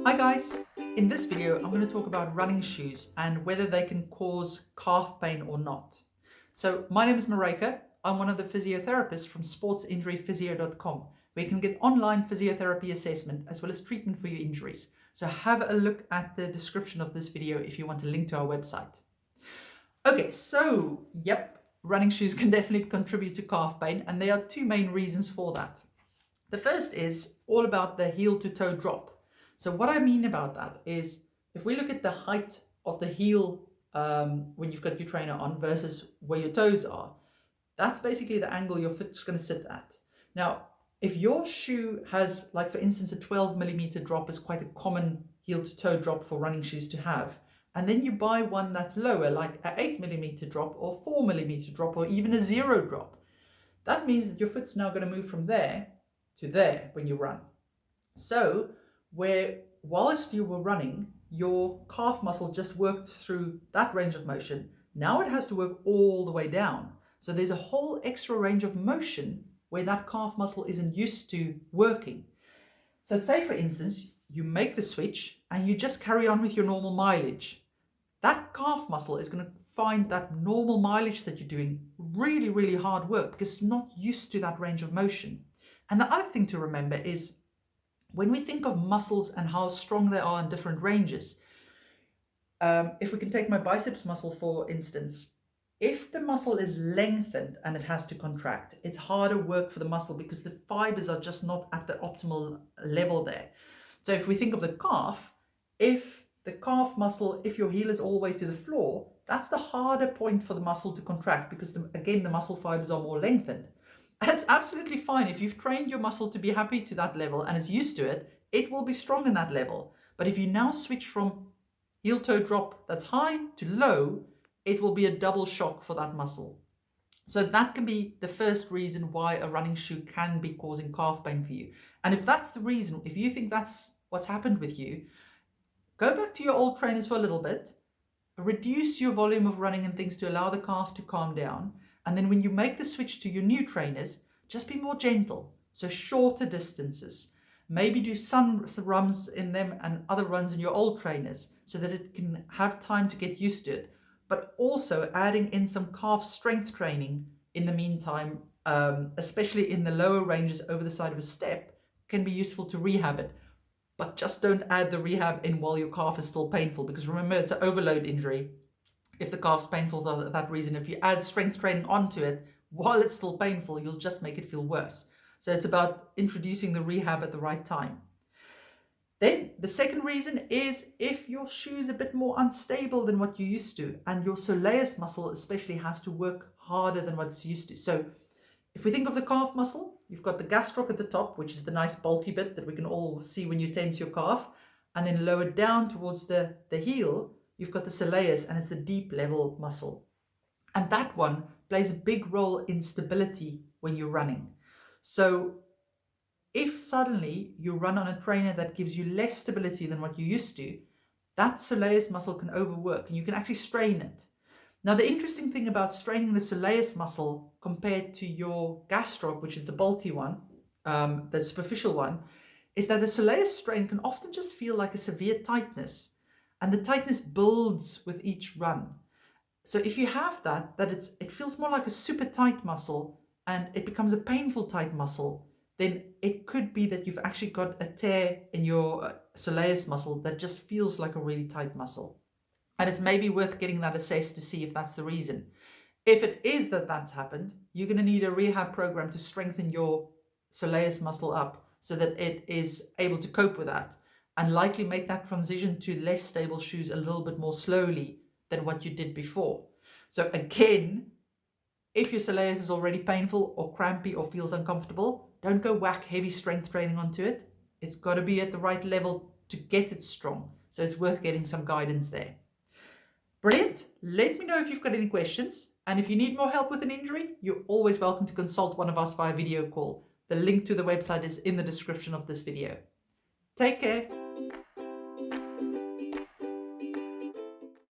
Hi guys! In this video I'm going to talk about running shoes and whether they can cause calf pain or not. So my name is Maryke. I'm one of the physiotherapists from sportsinjuryphysio.com, where you can get online physiotherapy assessment as well as treatment for your injuries. So have a look at the description of this video if you want a link to our website. Okay, so running shoes can definitely contribute to calf pain, and there are two main reasons for that. The first is all about the heel to toe drop. So what I mean about that is, if we look at the height of the heel when you've got your trainer on versus where your toes are, that's basically the angle your foot's going to sit at. Now, if your shoe has, like for instance, a 12 millimeter drop is quite a common heel to toe drop for running shoes to have, and then you buy one that's lower, like an 8 millimeter drop or 4 millimeter drop or even a 0 drop, that means that your foot's now going to move from there to there when you run. So where whilst you were running, your calf muscle just worked through that range of motion, now it has to work all the way down. So there's a whole extra range of motion where that calf muscle isn't used to working. So say for instance, you make the switch and you just carry on with your normal mileage. That calf muscle is going to find that normal mileage that you're doing really, really hard work because it's not used to that range of motion. And the other thing to remember is, when we think of muscles and how strong they are in different ranges, if we can take my biceps muscle for instance, if the muscle is lengthened and it has to contract, it's harder work for the muscle because the fibers are just not at the optimal level there. So if we think of the calf, if the calf muscle, if your heel is all the way to the floor, that's the harder point for the muscle to contract because again, the muscle fibers are more lengthened. And it's absolutely fine. If you've trained your muscle to be happy to that level and is used to it, it will be strong in that level. But if you now switch from heel toe drop that's high to low, it will be a double shock for that muscle. So that can be the first reason why a running shoe can be causing calf pain for you. And if that's the reason, if you think that's what's happened with you, go back to your old trainers for a little bit, reduce your volume of running and things to allow the calf to calm down. And then when you make the switch to your new trainers, just be more gentle. So shorter distances. Maybe do some runs in them and other runs in your old trainers so that it can have time to get used to it. But also adding in some calf strength training in the meantime, especially in the lower ranges over the side of a step, can be useful to rehab it. But just don't add the rehab in while your calf is still painful, because remember, it's an overload injury. If the calf's painful for that reason, if you add strength training onto it while it's still painful, you'll just make it feel worse. So it's about introducing the rehab at the right time. Then the second reason is if your shoe is a bit more unstable than what you're used to, and your soleus muscle especially has to work harder than what it's used to. So if we think of the calf muscle, you've got the gastroc at the top, which is the nice bulky bit that we can all see when you tense your calf, and then lower down towards the heel, you've got the soleus, and it's the deep level muscle. And that one plays a big role in stability when you're running. So if suddenly you run on a trainer that gives you less stability than what you're used to, that soleus muscle can overwork and you can actually strain it. Now, the interesting thing about straining the soleus muscle compared to your gastroc, which is the bulky one, the superficial one, is that the soleus strain can often just feel like a severe tightness. And the tightness builds with each run. So if you have that it feels more like a super tight muscle and it becomes a painful tight muscle, then it could be that you've actually got a tear in your soleus muscle that just feels like a really tight muscle. And it's maybe worth getting that assessed to see if that's the reason. If it is that that's happened, you're going to need a rehab program to strengthen your soleus muscle up so that it is able to cope with that, and likely make that transition to less stable shoes a little bit more slowly than what you did before. So again, if your soleus is already painful or crampy or feels uncomfortable, don't go whack heavy strength training onto it. It's got to be at the right level to get it strong. So it's worth getting some guidance there. Brilliant. Let me know if you've got any questions. And if you need more help with an injury, you're always welcome to consult one of us via video call. The link to the website is in the description of this video. Take care.